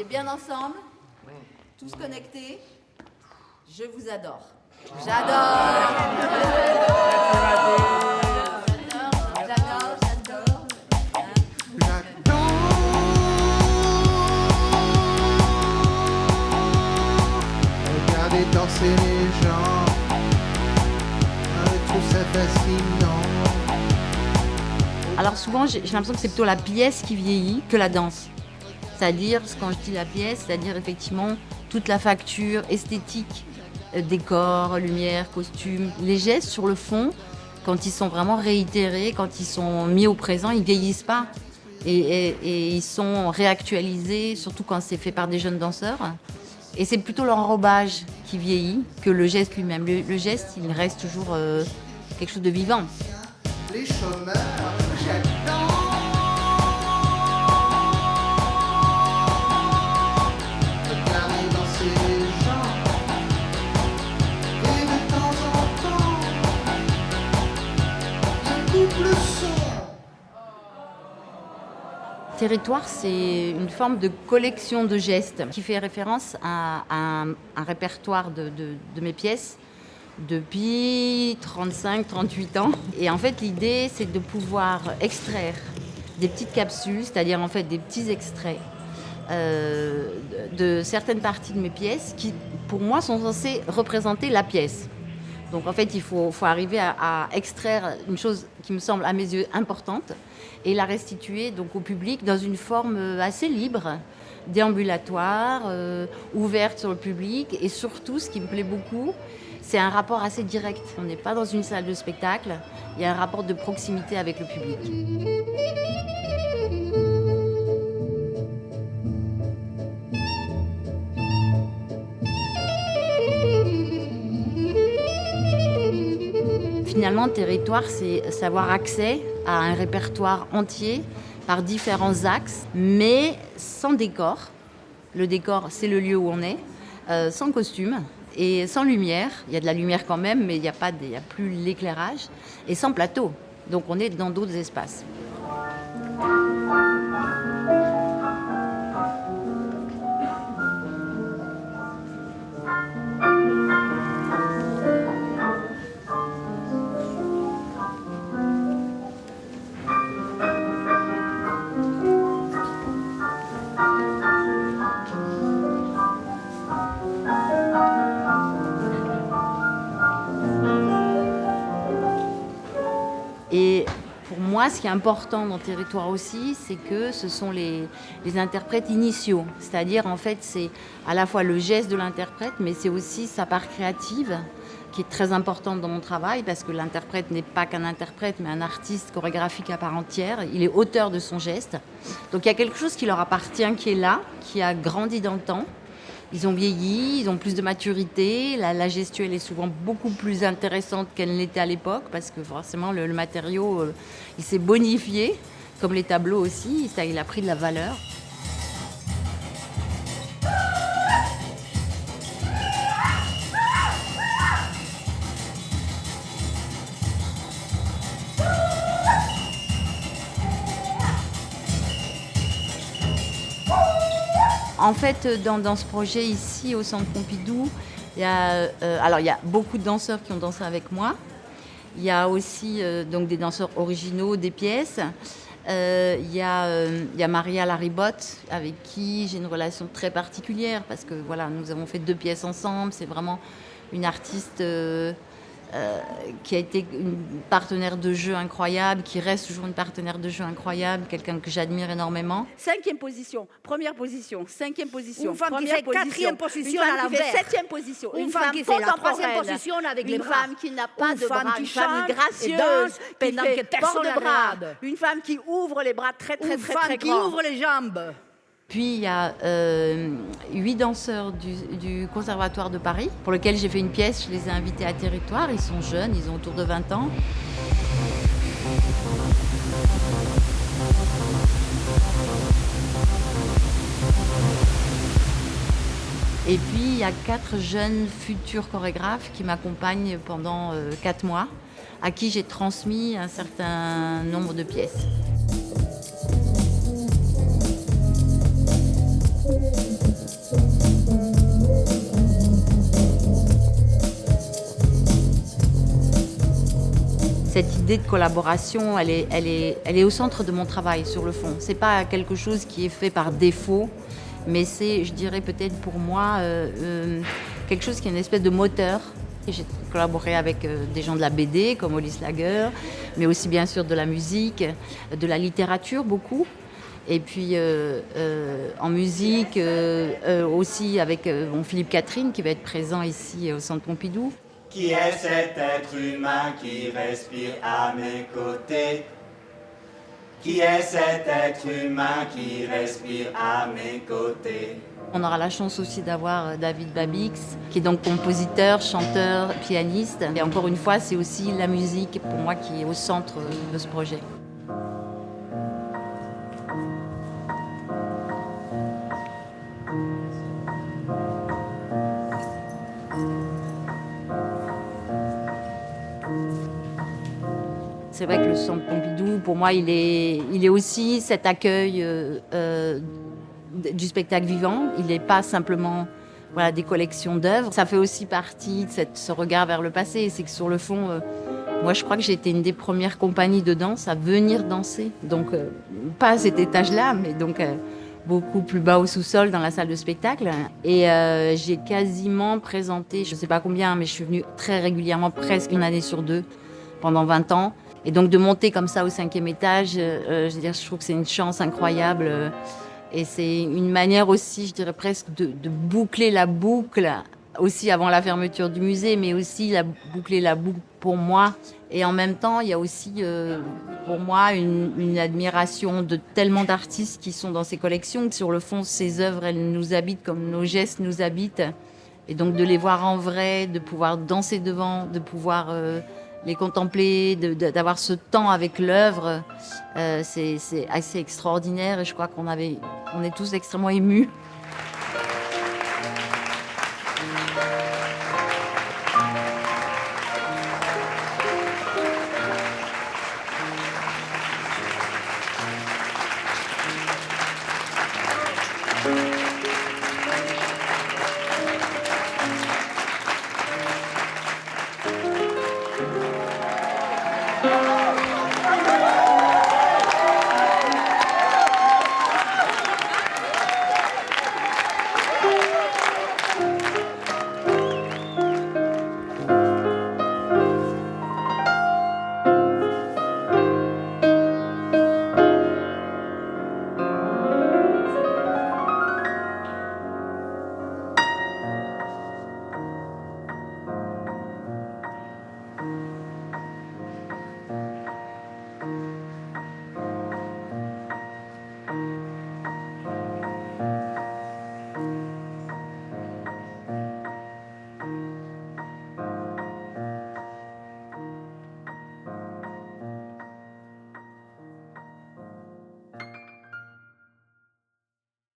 est bien ensemble, tous connectés. Je vous adore. J'adore. Regardez danser les gens, je trouve ça fascinant. Alors souvent, j'ai l'impression que c'est plutôt la pièce qui vieillit que la danse. C'est-à-dire, quand je dis la pièce, c'est-à-dire effectivement toute la facture esthétique, décor, lumière, costume. Les gestes sur le fond, quand ils sont vraiment réitérés, quand ils sont mis au présent, ils ne vieillissent pas. Et ils sont réactualisés, surtout quand c'est fait par des jeunes danseurs. Et c'est plutôt l'enrobage qui vieillit que le geste lui-même. Le geste, il reste toujours quelque chose de vivant. Les chômeurs, j'attends. Regardez danser les gens. Et de temps en temps, je coupe le son. Territoire, c'est une forme de collection de gestes qui fait référence à un répertoire de mes pièces depuis 35-38 ans. Et en fait, l'idée, c'est de pouvoir extraire des petites capsules, c'est-à-dire en fait des petits extraits de certaines parties de mes pièces qui, pour moi, sont censées représenter la pièce. Donc en fait, il faut arriver à extraire une chose qui me semble à mes yeux importante et la restituer donc au public dans une forme assez libre, déambulatoire, ouverte sur le public. Et surtout, ce qui me plaît beaucoup, c'est un rapport assez direct. On n'est pas dans une salle de spectacle, il y a un rapport de proximité avec le public. Finalement, territoire, c'est avoir accès à un répertoire entier par différents axes, mais sans décor. Le décor, c'est le lieu où on est, sans costume et sans lumière. Il y a de la lumière quand même, mais il n'y a plus l'éclairage. Et sans plateau. Donc on est dans d'autres espaces. Et pour moi, ce qui est important dans Territoire aussi, c'est que ce sont les interprètes initiaux. C'est-à-dire, en fait, c'est à la fois le geste de l'interprète, mais c'est aussi sa part créative, qui est très importante dans mon travail, parce que l'interprète n'est pas qu'un interprète, mais un artiste chorégraphique à part entière. Il est auteur de son geste. Donc il y a quelque chose qui leur appartient, qui est là, qui a grandi dans le temps. Ils ont vieilli, ils ont plus de maturité. La gestuelle est souvent beaucoup plus intéressante qu'elle l'était à l'époque parce que forcément le matériau il s'est bonifié, comme les tableaux aussi, il a pris de la valeur. En fait, dans ce projet ici, au Centre Pompidou, il y a beaucoup de danseurs qui ont dansé avec moi. Il y a aussi donc des danseurs originaux des pièces. Il y a Maria Laribotte, avec qui j'ai une relation très particulière, parce que voilà, nous avons fait 2 pièces ensemble. C'est vraiment une artiste qui a été une partenaire de jeu incroyable, qui reste toujours une partenaire de jeu incroyable, quelqu'un que j'admire énormément. 5e position, première position, 5e position, une femme première qui fait 4e position une à femme qui fait l'envers, 7e position, une femme qui fait la 3e position avec les une bras, femme qui n'a pas une de femme bras, qui une femme chante gracieuse, et danse qui pendant fait que personne bord de ne bras, regarde. une femme qui ouvre les bras très une très femme qui grand. ouvre les jambes. Puis il y a 8 danseurs du Conservatoire de Paris, pour lequel j'ai fait une pièce. Je les ai invités à Territoire. Ils sont jeunes, ils ont autour de 20 ans. Et puis il y a 4 jeunes futurs chorégraphes qui m'accompagnent pendant 4 mois, à qui j'ai transmis un certain nombre de pièces. cette idée de collaboration, elle est au centre de mon travail sur le fond. C'est pas quelque chose qui est fait par défaut, mais c'est, je dirais peut-être pour moi, quelque chose qui est une espèce de moteur. J'ai collaboré avec des gens de la BD comme Ulysse Lager, mais aussi bien sûr de la musique, de la littérature beaucoup. Et puis en musique aussi avec Philippe Catherine qui va être présent ici au Centre Pompidou. Qui est cet être humain qui respire à mes côtés? Qui est cet être humain qui respire à mes côtés? On aura la chance aussi d'avoir David Babix, qui est donc compositeur, chanteur, pianiste. Et encore une fois, c'est aussi la musique pour moi qui est au centre de ce projet. C'est vrai que le Centre Pompidou, pour moi, il est aussi cet accueil du spectacle vivant. Il n'est pas simplement des collections d'œuvres. Ça fait aussi partie de ce regard vers le passé. C'est que sur le fond, moi, je crois que j'ai été une des premières compagnies de danse à venir danser. Donc, pas à cet étage-là, mais donc beaucoup plus bas au sous-sol dans la salle de spectacle. Et j'ai quasiment présenté, je ne sais pas combien, mais je suis venue très régulièrement, presque une année sur deux, pendant 20 ans. Et donc de monter comme ça au 5e étage, je trouve que c'est une chance incroyable. Et c'est une manière aussi, je dirais presque, de boucler la boucle, aussi avant la fermeture du musée, mais aussi boucler la boucle pour moi. Et en même temps, il y a aussi pour moi une admiration de tellement d'artistes qui sont dans ces collections. Sur le fond, ces œuvres, elles nous habitent comme nos gestes nous habitent. Et donc de les voir en vrai, de pouvoir danser devant, de pouvoir les contempler, d'avoir ce temps avec l'œuvre, c'est assez extraordinaire et je crois qu'on est tous extrêmement émus